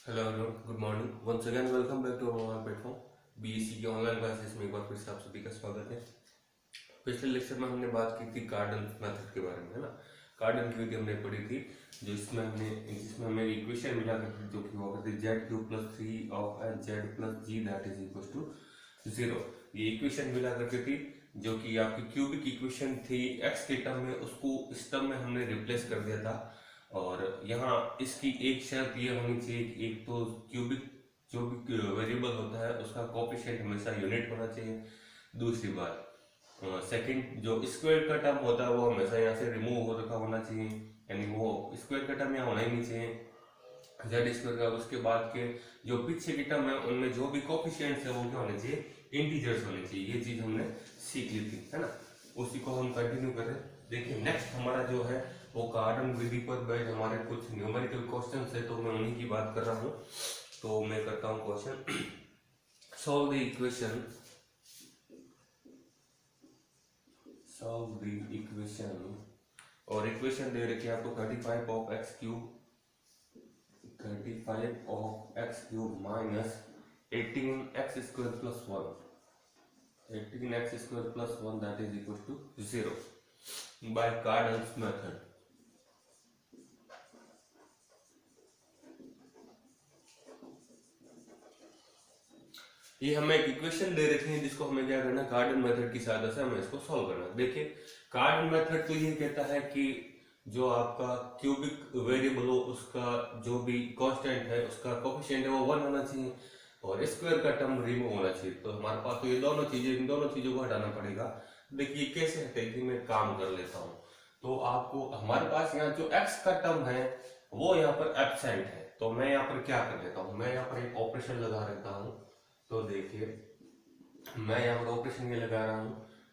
Hello hello good morning once again welcome back to our platform BSc के online classes में एक बार फिर से आप सभी का स्वागत है। पिछले लेक्चर में हमने बात की थी कार्डन मेथड के बारे में, है ना। कार्डन की विधि हमने पढ़ी थी, जिसमें हमें इक्वेशन मिला करती थी जो कि हुआ करती z q plus three of h z plus g that is equal to zero. ये इक्वेशन मिला करती थी जो कि आपकी क्यूबिक इक्वेशन थी एक्स के टर्म में, उसको इस टर्म में हमने रिप्लेस कर दिया था। और यहाँ इसकी एक शर्त ये होनी चाहिए कि एक तो क्यूबिक जो भी वेरिएबल होता है उसका कोएफिशिएंट हमेशा यूनिट होना चाहिए। दूसरी बात, सेकंड जो स्क्वायर का टर्म होता है वो हमेशा यहाँ से रिमूव हो रखा होना चाहिए, यानी वो स्क्वायर का टर्म यहाँ होना ही नहीं चाहिए जेड स्क्वायर का। उसके बाद के जो पीछे के टर्म है उनमें जो भी कोएफिशिएंट्स है वो क्या होने चाहिए, इंटीजर्स होने चाहिए। ये चीज हमने सीख ली थी, है ना। उसी को हम कंटिन्यू करें। देखिए नेक्स्ट हमारा जो है वो कार्डन विधि पर बेस्ड हमारे कुछ न्यूमेरिकल क्वेश्चंस है, तो मैं उन्हीं की बात कर रहा हूँ। तो मैं करता हूँ क्वेश्चन, सॉल्व द इक्वेशन। और इक्वेशन दे रखी है आपको 35 of x cube minus 18x square plus 1 that is equal to 0 by Cardan's method. ये हमें एक इक्वेशन दे रखी है जिसको हमें क्या करना है, कार्डन मेथड की सहायता से हमें इसको सॉल्व करना है। देखिए कार्डन मेथड तो ये कहता है कि जो आपका क्यूबिक वेरिएबल हो उसका जो भी कांस्टेंट है उसका कोएफिशिएंट है वो 1 होना चाहिए और स्क्वायर का टर्म रिमूव होना चाहिए। तो हमारे पास तो ये दोनों चीजें, इन दोनों चीजों को हटाना पड़ेगा। देखिए कैसे हटेगी, मैं काम कर लेता हूँ। तो आपको हमारे पास यहाँ जो x का टर्म है वो यहाँ पर एब्सेंट है, तो मैं यहाँ पर क्या कर लेता हूँ, मैं यहाँ पर एक ऑपरेशन लगा रहता हूँ। तो देखिए मैं यहाँ पर ऑपरेशन ये लगा रहा हूँ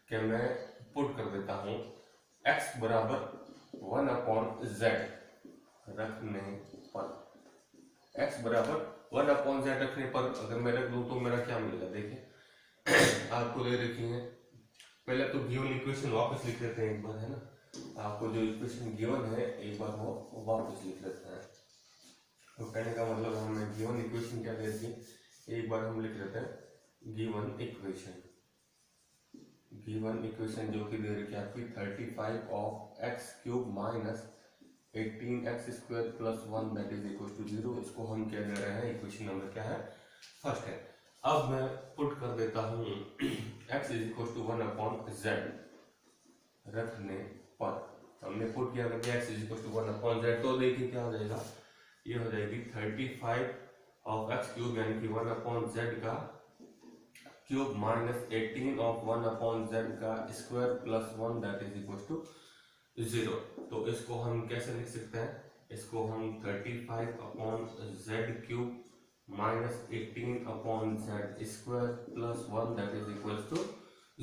कि मैं पुट कर देता हूँ x बराबर 1/z रखने पर, x बराबर 1/z रखने पर अगर मैं रख दूँ तो मेरा क्या मिलेगा। देखिए आपको दे रखी है, पहले तो गिवन इक्वेशन वापस लिख लेते हैं एक बार, है ना। आपको जो इक्वेशन गिवन है एक बार वो वापस लिख लेते हैं। तो कहने का मतलब हमें गिवन इक्वेशन क्या दे रही है, एक बार हम लिख लेते हैं गिवन इक्वेशन जो कि दे रखी है आपकी 35 of x cube minus 18x square plus 1 that is equal to 0। इसको हम क्या ले रहे हैं, इक्वेशन नंबर क्या है, फर्स्ट है। अब मैं पुट कर देता हूँ x is equal to 1/z रखने पर, हमने पुट किया करके x is equal to 1/z। तो देखिए क्या हो जाएगा, ये हो जाएगी 35 ऑफ एक्स क्यूब यानी कि 1/z का क्यूब माइनस 18 ऑफ 1/z का square plus 1 that is equal to 0। तो इसको हम कैसे लिख सकते हैं, इसको हम 35/z cube minus 18/z square plus 1 that is equal to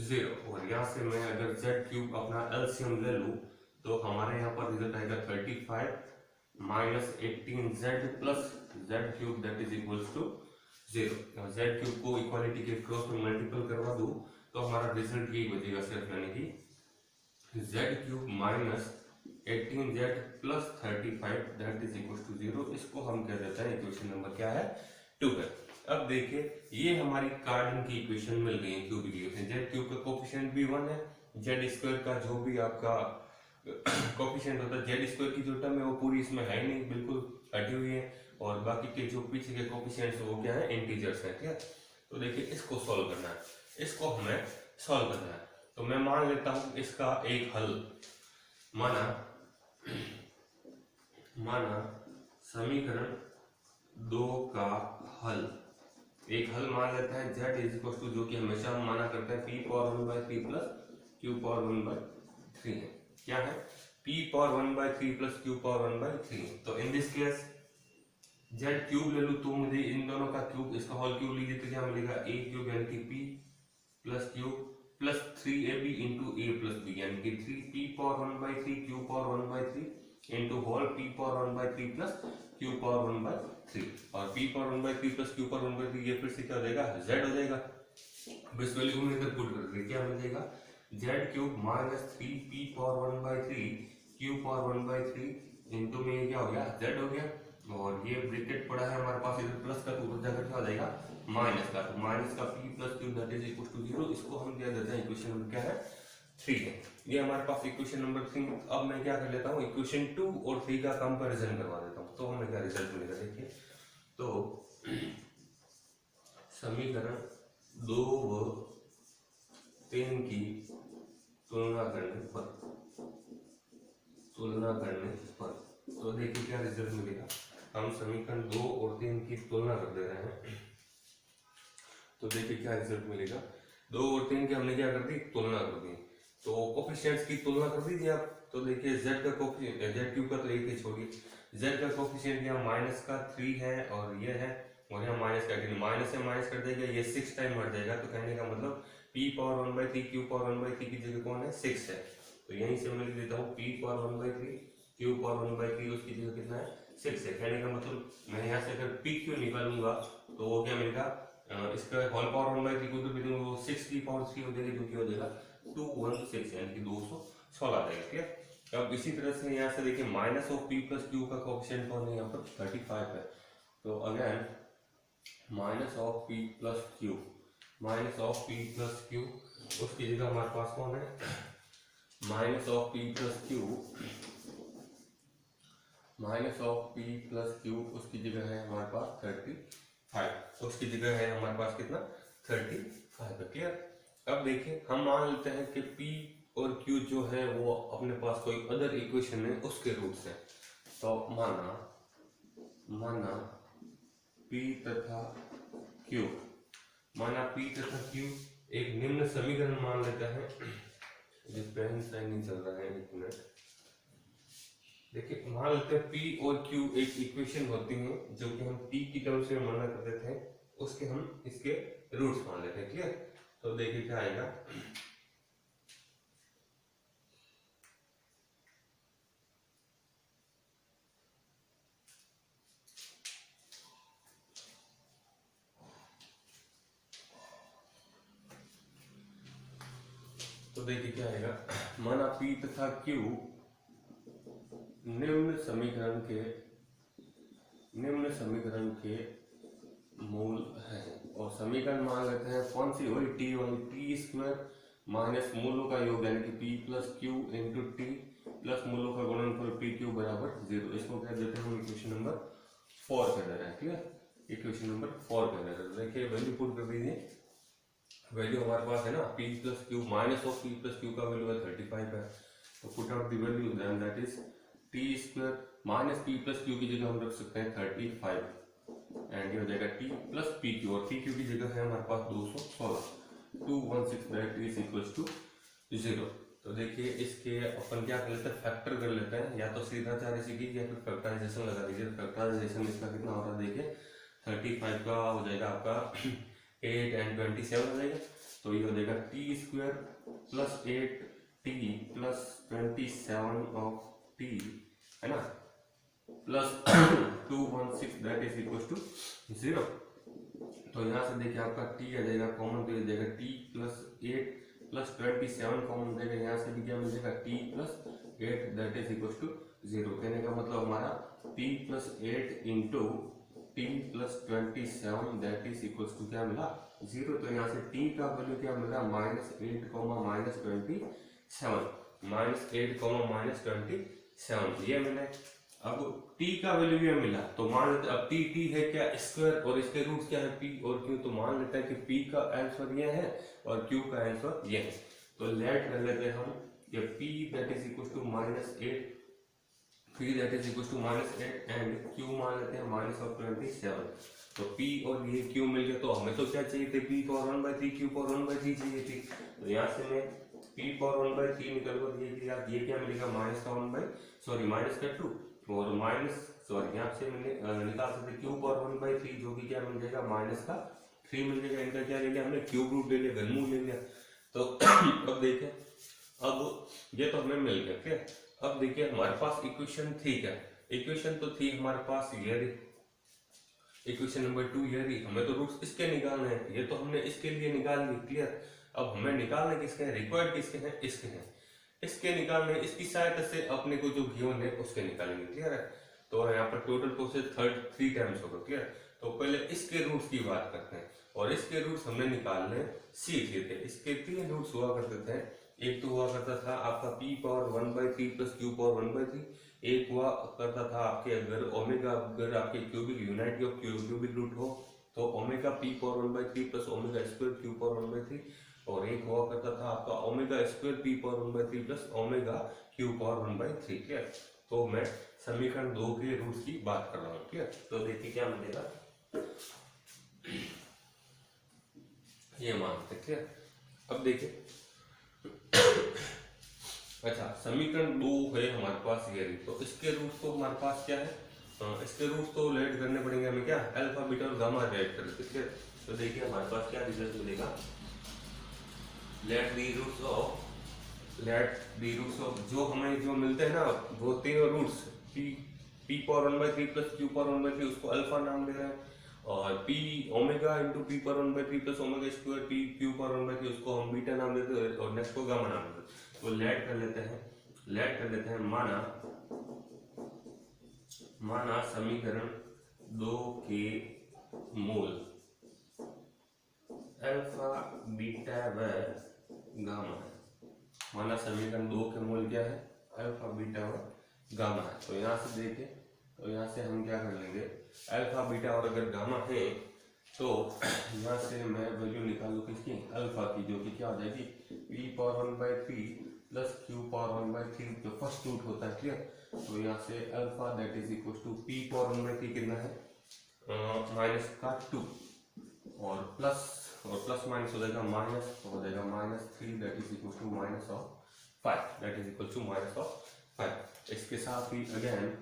0। और यहाँ से मैं अगर z क्यूब अपना एलसीएम ले लूँ तो हमारे यहाँ पर रिजल्ट आएगा 35 minus 18z plus z cube that is equal to 0। z cube को इक्वालिटी के क्रॉस में मल्टीपल करवा दूं तो हमारा रिजल्ट यही बचेगा सिर्फ, यानी कि z cube minus 18z plus 35 that is equal to 0। इसको हम कह देते हैं इक्वेशन नंबर क्या है, 2 है। अब देखिए ये हमारी कार्डन की इक्वेशन मिल गई है, क्यूबिक इक्वेशन। z क्यूब का कोएफिशिएंट भी 1 है, z स्क्वायर का जो भी आपका कोएफिशिएंट होता है, z स्क्वायर की जो टर्म है वो पूरी इसमें है ही नहीं, बिल्कुल हटी हुई है। और बाकी के जो पीछे के कोएफिशिएंट्स वो क्या है, इंटीजर्स हैं, ठीक है। तो देखिए इसको सॉल्व करना है, इसको हमें सॉल्व करना है। तो मैं मान लेता हूं इसका एक हल, माना समीकरण 2 का हल, एक हल मान लेता है z इज इक्वल टू, जो कि हमेशा हम माना करते हैं p power 1/3 plus q power 1/3 है। क्या है, p power 1/3 plus q power 1/3। तो in this case z cube ले लूँ तो मुझे इन दोनों का क्यूब, इसका होल क्यूब लीजिए तो क्या मिलेगा, a क्यूब यानी कि p plus q plus 3ab into a plus b यानी कि 3p power 1/3 q power 1/3 into whole p power 1/3 plus q power 1/3। और p power 1/3 plus q power 1/3 ये फिर से क्या हो जाएगा, z हो जाएगा। अब इस वैल्यू को हम इधर पुट कर देंगे, क्या मिल जाएगा, z cube minus 3p power 1/3 q power 1/3 into में ये क्या हो गया, z हो गया। और ये ब्रैकेट पड़ा है हमारे पास इधर प्लस का, तो उधर जाकर क्या हो जाएगा माइनस का, तो माइनस का p plus q that is equal to 0। इसको हम क्या देते हैं, इक्वेशन नंबर क्या है 3 है। ये हमारे पास इक्वेशन नंबर 3। अब मैं क्या कर लेता हूँ, इक्वेशन 2 और 3 का कंपैरिजन करवा देता हूँ, तो हमें क्या रिजल्ट मिलेगा देखिए। तो समीकरण 2 व 3 की तुलना करने पर तो देखिए क्या रिजल्ट मिलेगा। हम समीकरण 2 और 3 की तुलना कर दे रहे हैं, तो देखिए क्या रिजल्ट मिलेगा। 2 और 3 की हमने क्या कर दी, तुलना कर दी, तो कोफिशिएंट्स की तुलना कर दीजिए आप। तो देखिए z का कोफिशिएंट, z क्यू का तो एक ही छोड़िए, z का कोफिशिएंट यहाँ माइनस का 3 है और ये है, और यहाँ माइनस का 3, माइनस से माइनस कर देगा, ये 6 टाइम बढ़ जाएगा। तो कहने का मतलब p पावर 1/3 q पावर 1/3 की जगह कौन है 6 है, तो यहीं से मैं लिख देता हूँ p पावर 1/3 q पावर 1/3 उसकी जगह कितना है 6 है। कहने का मतलब मैं यहाँ से अगर p q निकालूंगा तो वो क्या मिलेगा, इसका होल पावर 1/3 को तो भी दूंगा, वो 6 की पावर 3 हो जाएगी, जो कि हो जाएगा 216 यानी कि 216 आ जाएगा। क्लियर। अब इसी तरह से यहाँ से देखिए minus of p plus q का कोएफिशिएंट कौन है, यहाँ पर 35 है। तो again minus of p plus q, minus of p plus q, उसकी जगह हमारे पास कौन है minus of p plus q, minus of p plus q, उसकी जगह है हमारे पास 35, उसकी जगह है हमारे पास कितना 35 है। क्लियर। अब देखिए हम मान लेते हैं कि p और q जो है वो अपने पास कोई अदर इक्वेशन है उसके रूट्स है। तो माना p तथा q, माना p तथा q एक निम्न समीकरण मान लेते हैं, जिस पे साइन नहीं चल रहा है, एक मिनट। देखिए मान लेते हैं p और q एक इक्वेशन होती है जो कि हम p की टर्म्स में माना करते थे, उसके हम इसके रूट्स मान लेते हैं। क्लियर। तो देखिए क्या आएगा, तो देखिए क्या आएगा, माना p तथा q निम्न समीकरण के मूल है, और समीकरण मान लेते हैं कौन सी, वही टी वाली, टी स्क्वायर माइनस मूलों का योग यानी कि p plus q into t plus मूलों का गुणनफल पी क्यू बराबर 0। इसको क्या देते हैं हम इक्वेशन नंबर 4 कर दे रहे हैं। क्लियर। इक्वेशन नंबर 4 कर दे रहे हैं। देखिए वैल्यू पुट कर दीजिए, वैल्यू हमारे पास है ना p plus q, minus of p plus q का वैल्यू है 35 है, तो put out the value then that is t square minus p plus q की जगह हम रख सकते हैं 35 एंड ये हो जाएगा t प्लस पी क्यू, और पी क्यू की जगह है हमारे पास 216, 216 दैट इज इक्वल्स टू 0। तो देखिए इसके अपन क्या कर लेते हैं, फैक्टर कर लेते हैं, या तो सीधा 4 इसी की या फिर फैक्टराइजेशन लगा दीजिए। फैक्टराइजेशन इसका कितना हो रहा है देखिए, 35 का हो जाएगा आपका 8 एंड 27 हो जाएगा, तो ये हो जाएगा t square plus 8t plus 27 of t है ना, plus 216 that is equal to 0। तो यहाँ से देखिए आपका t आ जाएगा कॉमन, तो जाएगा t प्लस 8 प्लस 27 कॉमन जाएगा, यहाँ से भी क्या मिल जाएगा t plus 8 that is equal to 0। कहने का मतलब हमारा t plus 8 into t plus 27 that is equal to क्या मिला 0। तो यहाँ से t का वैल्यू क्या मिला -8 माइनस 27, -8 ये मिला। अब t का वैल्यू ये मिला, तो मान लेते अब t है क्या स्क्वायर, और इसके रूट्स क्या है p और q, तो मान लेते हैं कि p का आंसर ये है और q का आंसर ये है। तो लेट कर लेते हैं हम ये p that is equal to -8, p that is equal to -8 and q मान लेते हैं -27। तो p और ये q मिल गया, तो हमें तो क्या चाहिए थे, p पावर 1/3 q पावर 1/3 चाहिए थी। तो यहाँ से मैं p पावर 1/3 निकल कर ये क्या मिलेगा माइनस का 2 और यहाँ से मैंने निकाल सकते क्यू पावर 1/3 जो कि क्या मिल जाएगा -3 मिल जाएगा। इनका क्या ले लिया हमने, क्यूब रूट ले लिया, घनमूल ले लिया। तो अब देखिए, अब ये तो हमें मिल गया। ठीक है। अब देखिए हमारे पास इक्वेशन थी क्या, इक्वेशन तो थी हमारे पास ये रही, इक्वेशन नंबर 2 ये रही। हमें तो रूट्स इसके निकालने हैं, ये तो हमने इसके लिए निकाल ली। क्लियर। अब हमें निकालने किसके हैं, रिक्वायर्ड किसके हैं, इसके हैं। इसके निकालने, इसकी सहायता से अपने को जो गिवन है उसके निकालेंगे। क्लियर है। तो यहाँ पर टोटल प्रोसेस 3 टाइम्स होगा। क्लियर। तो पहले इसके रूट्स की बात करते हैं, और इसके रूट्स हमने निकालने सीख लिए थे। इसके 3 रूट्स हुआ करते थे। एक तो हुआ करता था आपका p power 1/3 plus q power 1/3। एक हुआ करता था आपके अगर ओमेगा अगर आपके cubic unity of cubic root हो तो omega p power 1/3 plus omega square q power 1/3। और एक हुआ करता था आपका omega square p power 1/3 plus omega q power 1/3। Clear. तो मैं समीकरण 2 के रूट्स की बात कर रहा हूँ। क्लियर। तो देखिए क्या मिलेगा, ये मानते। क्लियर। अब देखिए, अच्छा समीकरण 2 है हमारे पास ये रही, तो इसके रूट्स तो हमारे पास क्या है, इसके रूट्स तो लेट करने पड़ेंगे हमें, क्या अल्फा बीटा और गामा लेट कर देते। क्लियर। तो देखिए हमारे पास क्या रिजल्ट मिलेगा, लेट दी रूट्स ऑफ जो हमें जो मिलते हैं ना वो तीनों roots p power 1/3 plus q power 1/3 उसको अल्फा नाम दे रहे हैं, और p omega into p power 1/3 plus omega square p q power 1/3 उसको हम बीटा नाम देते हैं, और नेक्स्ट को गामा नाम देते हैं। तो लेट कर लेते हैं माना समीकरण 2 के मूल अल्फा बीटा व गामा है। माना समीकरण 2 के मूल क्या है, अल्फा बीटा व गामा है। तो यहाँ से देखिए, तो यहाँ से हम क्या कर लेंगे, अल्फा बीटा और अगर गामा है तो यहाँ से मैं वैल्यू निकाल लूँ किसकी, अल्फा की, जो कि क्या हो जाएगी p power 1/3 plus q power 1/3 जो फर्स्ट रूट होता है। क्लियर। तो यहाँ से alpha that is equal to p power 1/3 कितना है माइनस का 2, और प्लस माइनस हो जाएगा माइनस, तो हो जाएगा -3 that is equal to -5 that is equal to -5। इसके साथ ही अगेन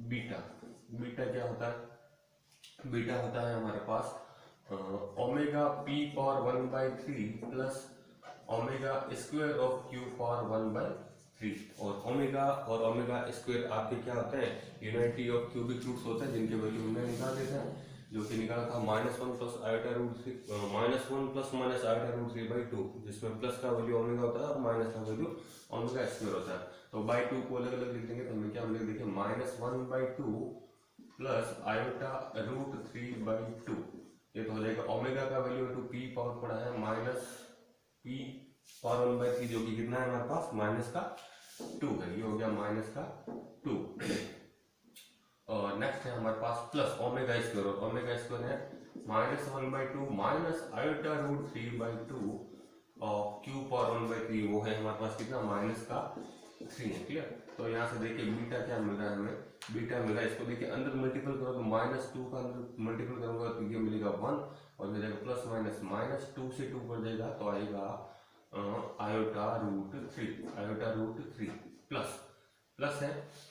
बीटा क्या होता है, बीटा होता है हमारे पास omega p power 1/3 plus omega square of q power 1/3। और ओमेगा स्क्वायर आपके क्या होते हैं, यूनिटी ऑफ क्यूबिक रूट्स होते हैं, जिनके वैल्यू हमने निकाल देते हैं, जो कि निकाला था -1 plus iota root 3 -1 plus minus iota root 3/2, जिसमें प्लस का वैल्यू ओमेगा होता है और माइनस का वैल्यू ओमेगा स्क्वायर होता है। तो बाई 2 को अलग अलग लिख देंगे, तो हमें क्या मिलेगा, देखिए -1/2 प्लस आयोटा रूट 3/2, ये तो हो जाएगा ओमेगा का वैल्यू इंटू p पावर पड़ा है माइनस p पावर 1/3, जो कि कितना है हमारे पास माइनस का 2 है, ये हो गया माइनस का 2। और नेक्स्ट है हमारे पास प्लस ओमेगा स्क्वायर, और ओमेगा स्क्वायर है -1/2 माइनस आयोटा रूट 3/2 और q पावर 1/3, वो है हमारे पास कितना माइनस का 3 है। क्लियर। तो यहाँ से देखिए बीटा क्या मिल रहा है हमें, बीटा मिला, इसको देखिए अंदर मल्टीपल करो तो -2 का अंदर मल्टीपल करूंगा तो ये मिलेगा 1, और हो जाएगा प्लस माइनस -2 से 2 कर जाएगा तो आएगा आयोटा रूट 3 प्लस है,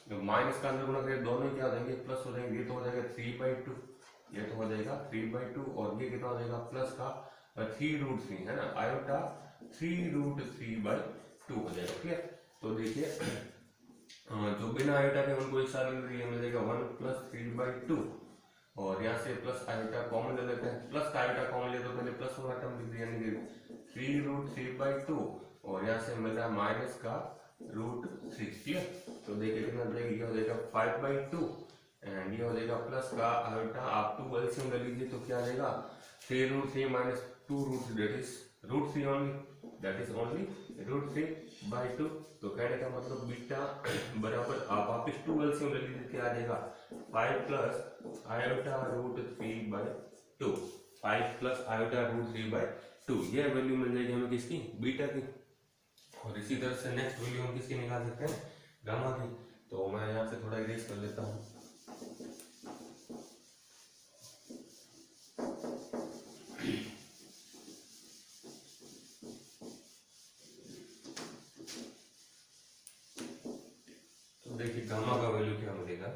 जो माइनस का अंदर गुणा करें दोनों क्या हो जाएंगे, प्लस हो जाएंगे, ये तो हो जाएगा 3/2, ये तो हो जाएगा 3/2, और ये कितना हो जाएगा प्लस का 3√3 है ना, आयोटा 3√3/2 हो जाएगा। क्लियर। तो देखिए जो बिना आयोटा के उनको एक साथ मिल जाएगा 1 प्लस 3/2, और यहाँ से प्लस आयोटा कॉमन ले लेते हैं, प्लस का आयोटा कॉमन ले तो पहले प्लस वाला टर्म लिख दिया, यानी 3√3/2, और यहाँ से मिल रहा है माइनस का √3। क्लियर। तो देखिए कितना मिलेगा, ये हो जाएगा 5/2, एंड ये हो जाएगा प्लस का आयोटा, आप 2 एलसीएम ले लीजिए तो क्या आ जाएगा 3√3 minus 2√3 that is √3 only, that is only √3/2। तो कहने का मतलब बीटा बराबर आप वापिस 2 एलसीएम ले लीजिए, क्या आ जाएगा 5 प्लस आयोटा √3/2, 5 प्लस आयोटा √3/2, ये वैल्यू मिल जाएगी हमें किसकी, बीटा की। और इसी तरह से नेक्स्ट वैल्यू हम किसकी निकाल सकते हैं, गामा की। तो मैं यहाँ से थोड़ा इरेज कर लेता हूँ। तो देखिए गामा का वैल्यू क्या मिलेगा,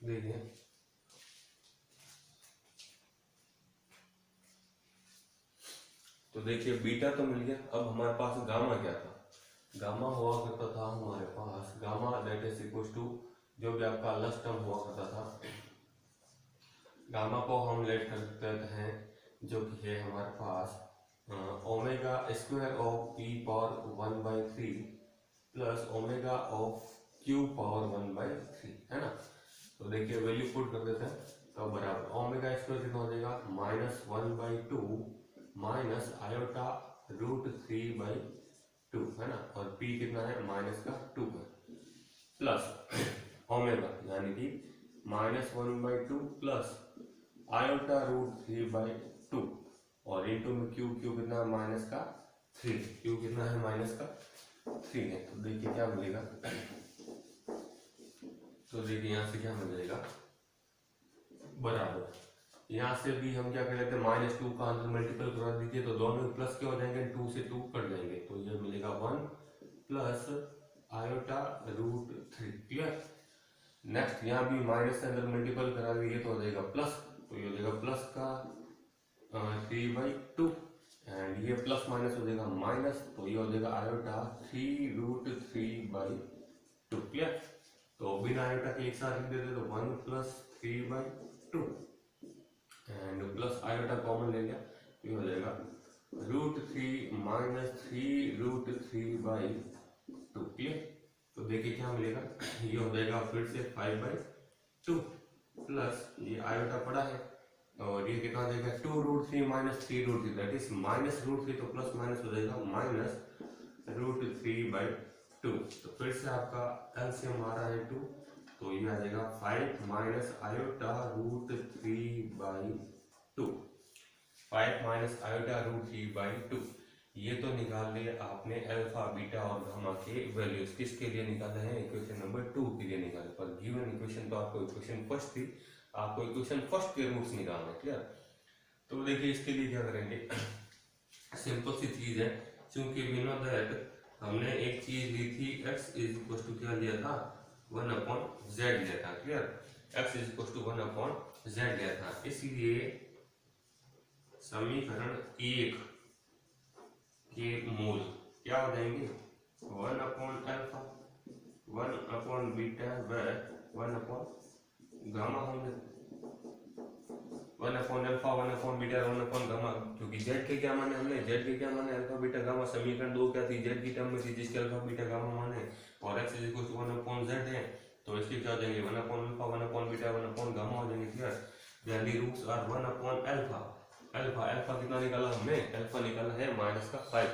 देखिए तो देखिए बीटा तो मिल गया, अब हमारे पास गामा क्या था, गामा हुआ करता था हमारे पास, gamma that is equal to जो भी आपका लस्ट टर्म हुआ करता था, गामा को हम लेट करते हैं जो कि है हमारे पास omega square of p power 1/3 plus omega of q power 1/3 है ना। तो देखिए वैल्यू पुट कर देते हैं, तो बराबर ओमेगा स्क्वायर कितना हो जाएगा -1/2 माइनस आयोटा √3/2 है ना, और पी कितना है -2 है, प्लस ओमेगा यानी कि -1/2 प्लस आयोटा √3/2 और इंटू में क्यू कितना है -3, क्यू कितना है -3 है। तो देखिए क्या मिलेगा, तो देखिए यहाँ से क्या मिल जाएगा बराबर, यहाँ से भी हम क्या कर लेते हैं -2 का अंदर मल्टीपल करा दीजिए तो दोनों में प्लस क्या हो जाएंगे, 2 से 2 कट जाएंगे, तो ये मिलेगा 1 प्लस आयोटा √3। क्लियर। नेक्स्ट यहाँ भी माइनस से अंदर मल्टीपल करा दीजिए तो हो जाएगा प्लस, तो ये हो जाएगा प्लस का 3/2 एंड ये प्लस माइनस हो जाएगा माइनस, तो ये हो जाएगा आयोटा 3√3/2। क्लियर। तो बिना आयोटा के एक साथ लिख देते तो 1 + 3/2 एंड प्लस आयोटा कॉमन ले लिया, ये हो जाएगा √3 - 3√3/2। क्लियर। तो देखिए क्या मिलेगा, ये हो जाएगा फिर से 5/2 प्लस ये आयोटा पड़ा है और ये कितना हो जाएगा 2√3 - 3√3 दैट इज -√3, तो प्लस माइनस हो जाएगा -√3/2। तो फिर से आपका एलसीएम आ रहा है 2, तो ये आ जाएगा 5 माइनस आयोटा √3/2, 5 माइनस आयोटा √3/2। ये तो निकाल लिए आपने अल्फा बीटा और गामा के वैल्यूज, किसके लिए निकाले हैं, इक्वेशन नंबर 2 के लिए निकाले, पर गिवन इक्वेशन तो आपको इक्वेशन फर्स्ट थी, आपको इक्वेशन फर्स्ट के रूट्स निकालना है। क्लियर। तो देखिए इसके लिए क्या करेंगे, सिंपल सी चीज है, क्योंकि वी नो दैट हमने एक चीज ली थी x = क्या लिया था 1/z लिया था। क्लियर। x = 1/z लिया था, इसलिए समीकरण 1 के मूल क्या हो जाएंगे 1/अल्फा 1/बीटा व 1/गामा होंगे, 1/अल्फा 1/बीटा 1/गामा, क्योंकि z के क्या माने, हमने z के क्या माने अल्फा बीटा गामा, समीकरण 2 क्या थी z की टर्म में थी जिसके अल्फा बीटा गामा माने, और x = 1/z है, तो इसके क्या हो जाएंगे 1/अल्फा 1/बीटा 1/गामा हो जाएंगे। Clear. Then the roots are 1/अल्फा, अल्फा कितना निकाला हमने, अल्फा निकाला है -5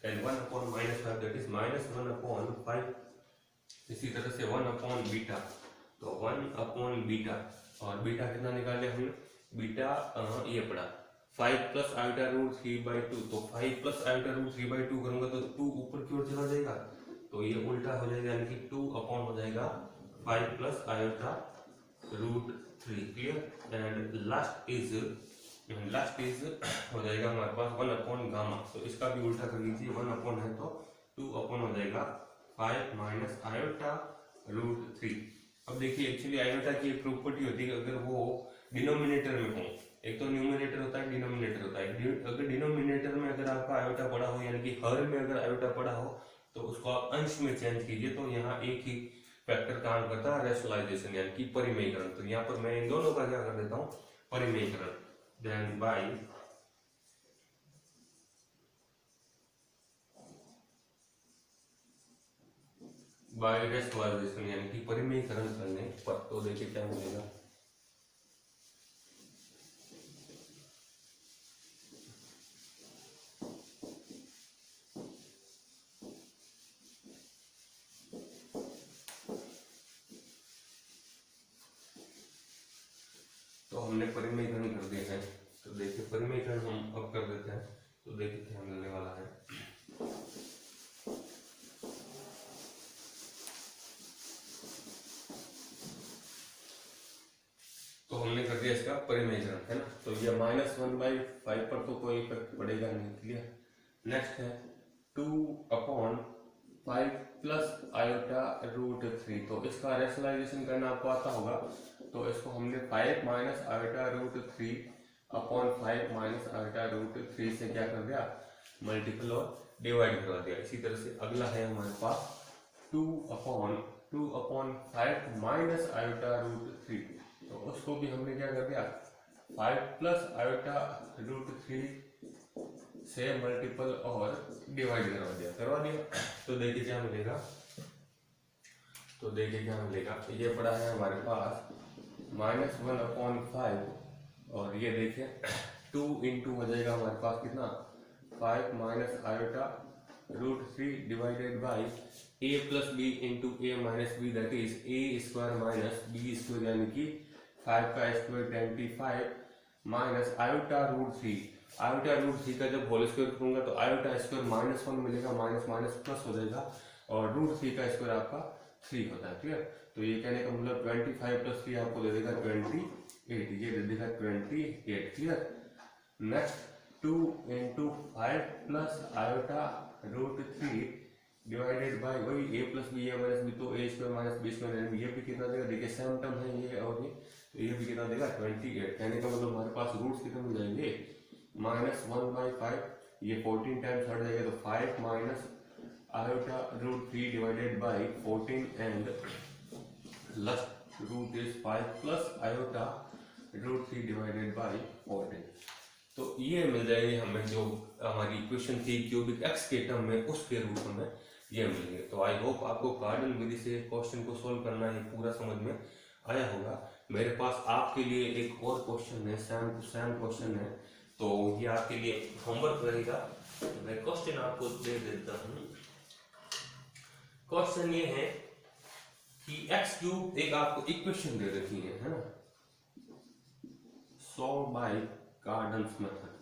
एंड 1/-5 दैट इज -1/5। इसी तरह से 1/बीटा, तो 1/बीटा और बीटा कितना निकाले हमने, बीटा ये पड़ा 5 + आयोटा √3/2, तो 5 + आयोटा √3/2 करूंगा तो 2 ऊपर की ओर चला जाएगा, तो ये उल्टा हो जाएगा, यानी कि 2/ हो जाएगा 5 + iota √3। Clear. And last is हो जाएगा हमारे पास 1/गामा, तो इसका भी उल्टा कर लीजिए, 1/ है तो 2/ हो जाएगा 5 माइनस आयोटा √3। अब देखिए एक्चुअली आयोटा की एक प्रॉपर्टी होती है, अगर वो डिनोमिनेटर में हो, एक तो न्यूमरेटर होता है डिनोमिनेटर होता है, अगर डिनोमिनेटर में अगर आपका आयोटा पड़ा हो यानी कि हर में अगर आयोटा पड़ा हो तो उसको आप अंश में चेंज कीजिए, तो यहाँ एक ही फैक्टर काम करता है रेशनलाइजेशन यानी कि परिमेयकरण। तो यहाँ पर मैं इन दोनों का क्या कर देता हूँ परिमेयकरण, देन बाय रेशनलाइजेशन यानी कि परिमेयकरण करने पर, तो देखिए क्या मिलेगा, तो हमने परिमेयकरण कर दिया है, तो देखिए परिमेयकरण हम अब कर देते हैं, तो देखिए क्या मिलने वाला है, तो हमने कर दिया इसका परिमेयकरण है ना, तो ये -1/5 पर तो कोई इफेक्ट पड़ेगा नहीं। क्लियर। नेक्स्ट है 2/5 प्लस आयोटा √3, तो इसका रेशनलाइजेशन करना आपको आता होगा, तो इसको हमने 5 माइनस आयोटा √3/5 माइनस आयोटा √3 से क्या कर दिया मल्टीपल और डिवाइड करवा दिया। इसी तरह से अगला है हमारे पास 2/5 माइनस आयोटा √3, तो उसको भी हमने क्या कर दिया 5 प्लस आयोटा रूट 3 से मल्टीपल और डिवाइड करवा दिया। तो देखिए क्या मिलेगा, ये पड़ा है हमारे पास -1/5 और ये देखिए 2 इंटू हो जाएगा हमारे पास कितना 5 minus iota root 3 divided by a plus b into a minus b, that is a square minus b square, यानी कि 5 का स्क्वायर 25 माइनस आयोटा रूट 3 का जब होल स्क्वायर करूंगा तो आयोटा स्क्वायर -1 मिलेगा, माइनस माइनस प्लस हो जाएगा और रूट 3 का स्क्वायर आपका 3 होता है। क्लियर? तो ये कहने का मतलब 25 प्लस 3 आपको दे देगा 28, ये दे देगा 28। Clear? Next 2 into 5 plus iota root 3 divided by वही a plus b a minus b, तो a square minus b square, ये भी कितना देगा, देखिए सेम टर्म है ये और ये, तो ये भी कितना देगा 28। कहने का मतलब हमारे पास रूट्स कितने मिल जाएंगे -1/5, ये 14 टाइम्स हट जाएगा तो 5 minus iota root 3 divided by 14 and last root is 5 plus iota root 3 divided by 14। तो ये मिल जाएगी हमें जो हमारी इक्वेशन थी क्यूबिक एक्स के टर्म में, उसके रूप में ये मिलेंगे। तो आई होप आपको कार्डल विधि से क्वेश्चन को सोल्व करना है पूरा समझ में आया होगा। मेरे पास आपके लिए एक और क्वेश्चन है, सेम टू सेम क्वेश्चन है, तो ये आपके लिए होमवर्क रहेगा। मैं क्वेश्चन आपको दे देता हूँ। क्वेश्चन ये है कि एक्स क्यूब एक आपको इक्वेशन दे रखी है ना, solve by Cardan's method.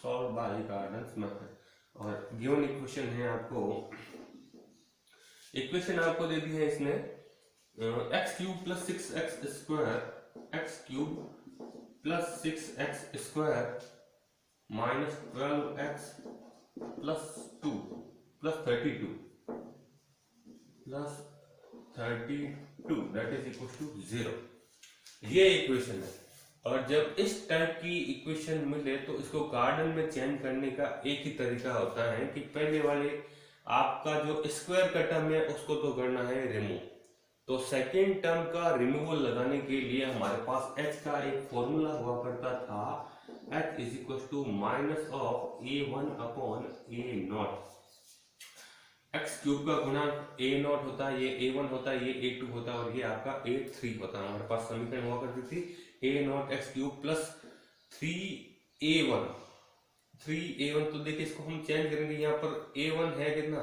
Solve by Cardan's method और गिवन इक्वेशन है आपको, इक्वेशन आपको दे दी है इसने x cube plus 6x square minus 12x plus 2 plus 32 that is equal to 0। ये इक्वेशन है और जब इस टाइप की इक्वेशन मिले तो इसको कार्डल में चेंज करने का एक ही तरीका होता है कि पहले वाले आपका जो स्क्वायर का टर्म है उसको तो करना है रिमूव। तो सेकेंड टर्म का रिमूवल लगाने के लिए हमारे पास h का एक फॉर्मूला हुआ करता था, h is equal to minus of a1 upon a0। X cube का गुना a0 होता है, ये a1 होता है, ये a2 होता है और ये आपका a3 होता है। हमारे पास समीकरण हुआ करती थी a0 x cube plus 3a1। तो देखिए इसको हम चेंज करेंगे, यहाँ पर a1 है कितना,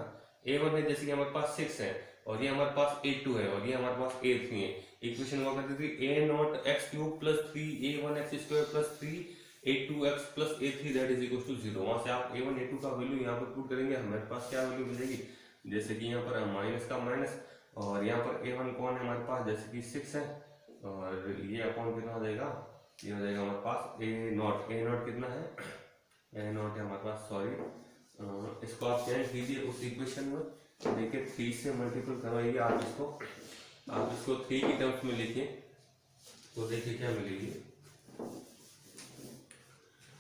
a1 है जैसे कि हमारे पास 6 है और ये हमारे पास a2 है और ये हमारे पास a3 है। इक्वेशन हुआ करती थी a0 x cube plus 3a1 x square plus 3a2x plus a3 that is equal to 0। वहां से आप a1 a2 का वैल्यू यहाँ पर पुट करेंगे, हमारे पास क्या वैल्यू मिलेगी, जैसे कि यहाँ पर माइनस का माइनस और यहाँ पर a1 कौन है हमारे पास, जैसे कि 6 है और ये अपॉन कितना हो जाएगा, ये हो जाएगा हमारे पास a0 कितना है, a0 है हमारे पास, सॉरी इसको आप चेंज कीजिए उस इक्वेशन में, देखिए 3 से मल्टीपल करवाइए आप इसको 3 की टर्म्स में लिखिए तो देखिए क्या मिलेगी,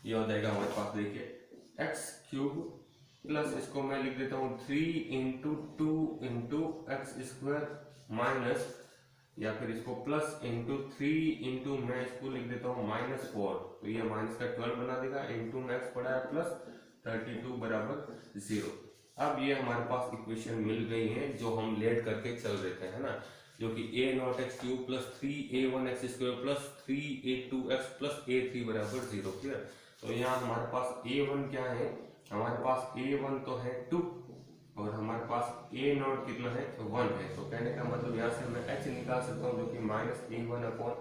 ये हो जाएगा हमारे पास, देखिए एक्स क्यूब प्लस इसको मैं लिख देता हूँ 3 into 2 into x square minus, या फिर इसको प्लस इंटू 3 इंटू मैं इसको लिख देता हूँ -4, तो ये माइनस का 12 बना देगा, इंटू में एक्स पड़ा है प्लस 32 बराबर 0। अब ये हमारे पास इक्वेशन मिल गई है जो हम लेट करके चल देते हैं ना, जो कि a0 x cube plus 3a1 x square plus 3a2x plus a3 बराबर 0। क्लियर? तो यहाँ हमारे पास a1 क्या है, हमारे पास a1 तो है 2 और हमारे पास a0 कितना है 1 है। तो कहने का मतलब यहाँ से मैं h निकाल सकता हूँ जो कि -a1 अपॉन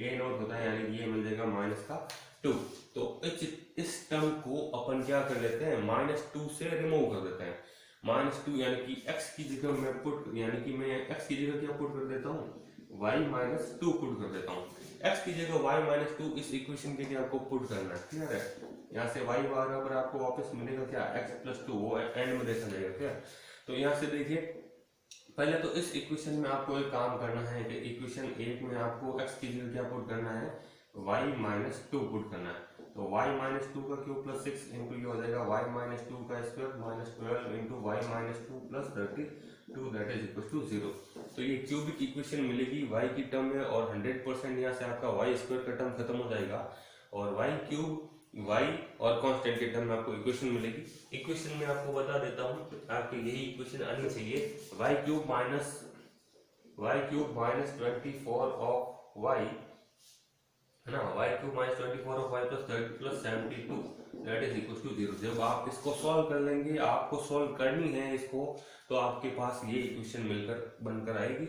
a0 होता है, यानी ये मिल जाएगा -2। तो इस टर्म को अपन क्या कर लेते हैं, -2 से रिमूव कर देते हैं। -2 यानी कि x की जगह मैं x की जगह क्या पुट कर देता हूँ, y-2 पुट कर देता हूँ। x की जगह y-2 इस इक्वेशन के लिए आपको पुट करना है। क्लियर है? यहाँ से y बराबर आपको वापस मिलेगा क्या, x प्लस 2, वो एंड में देखा जाएगा। क्या? तो यहाँ से देखिए पहले तो इस इक्वेशन में आपको एक काम करना है कि इक्वेशन 1 में आपको x की जगह क्या पुट करना है, y-2 पुट करना है। तो y-2 का क्यूब प्लस 6 इंटू ये हो जाएगा y-2 का square -12 into y-2 plus 2 that is equal to 0। तो ये क्यूबिक इक्वेशन मिलेगी y की टर्म में, और 100% यहाँ से आपका y स्क्वायर का टर्म खत्म हो जाएगा, और y क्यूब y और कांस्टेंट के टर्म में आपको इक्वेशन मिलेगी। इक्वेशन में आपको बता देता हूँ, आपकी यही इक्वेशन आनी चाहिए, y cube minus 24 of y है ना, y cube minus 24 of y plus 30 plus 72 that is equal to 0। जब आप इसको सॉल्व कर लेंगे, आपको सॉल्व करनी है इसको, तो आपके पास ये इक्वेशन मिलकर बनकर आएगी।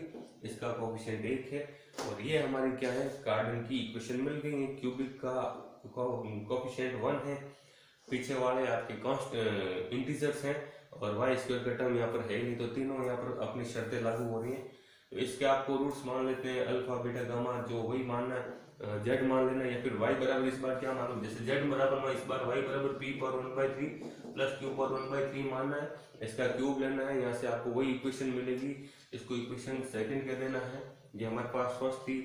इसका कोफिशिएंट 1 है, और ये हमारी क्या है, कार्डन की इक्वेशन मिल गई है। क्यूबिक का कोफिशिएंट 1 है, पीछे वाले आपके इंटीजर्स हैं, और वाई स्क्वायर का टर्म यहाँ पर है नहीं, तो तीनों यहाँ पर अपनी शर्तें लागू हो रही हैं। तो इसके आपको रूट्स मान लेते हैं, अल्फा बीटा गामा, जो वही मानना है, जेड मान लेना, या फिर y बराबर इस बार क्या मानो, जैसे z बराबर इस बार y बराबर p पर 1/3 प्लस q पर 1/3 मानना है, इसका क्यूब लेना है, यहाँ से आपको वही इक्वेशन मिलेगी, इसको इक्वेशन सेकंड कर देना है, ये हमारे पास फर्स्ट थी।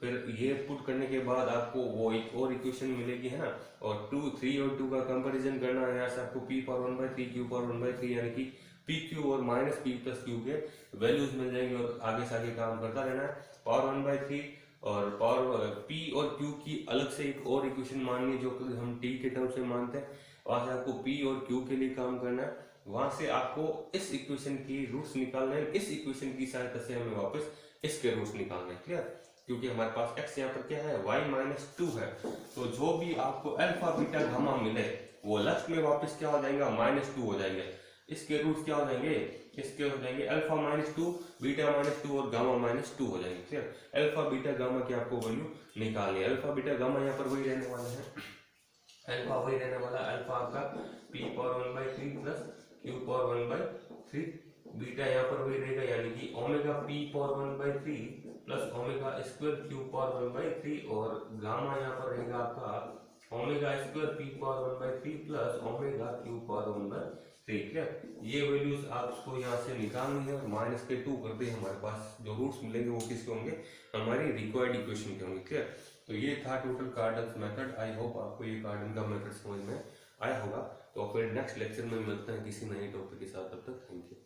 फिर ये पुट करने के बाद आपको वो एक और इक्वेशन मिलेगी, है ना, और 2 3 और 2 का कंपैरिजन करना है, यहाँ से आपको p पर 1/3 q पर 1/3 यानी कि पी क्यू और माइनस पी प्लस क्यू के वैल्यूज मिल जाएंगे, और आगे से आगे काम करता रहना है। पावर 1/3 और पावर पी और क्यू की अलग से एक और इक्वेशन माननी है, जो कि हम टी के टर्म से मानते हैं, वहां से आपको पी और क्यू के लिए काम करना है, वहां से आपको इस इक्वेशन की रूट्स निकालना है, इस इक्वेशन की सहायता से हमें वापस इसके रूट्स निकालना है। क्लियर, क्योंकि हमारे पास x यहाँ पर क्या है, y-2 है, तो जो भी आपको अल्फा बीटा गामा मिले वो लास्ट में वापस क्या हो जाएगा, -2 हो जाएंगे। इसके रूट्स क्या हो जाएंगे, इसके हो जाएंगे अल्फा -2, बीटा -2 और गामा -2 हो जाएंगे। क्लियर, अल्फा बीटा गामा की आपको वैल्यू निकालनी है। अल्फा बीटा गामा यहाँ पर वही रहने वाला है, अल्फा वही रहने वाला, अल्फा आपका p power 1/3 plus q power 1/3, beta यहाँ पर वही रहेगा, यानी कि omega p power 1/3 plus omega square q power 1/3, और गामा यहाँ पर रहेगा आपका omega square p power 1/3 plus omega q power 1/3। Clear, ये वैल्यूज आपको यहाँ से निकालनी है, और माइनस के 2 कर दे, हमारे पास जो रूट्स मिलेंगे वो किसके होंगे, हमारी रिक्वायर्ड इक्वेशन के होंगे। क्लियर, तो ये था टोटल कार्डन मेथड। आई होप आपको ये कार्डन का मेथड समझ में आया होगा। तो फिर नेक्स्ट लेक्चर में मिलते हैं किसी नए टॉपिक के साथ, तब तक थैंक यू।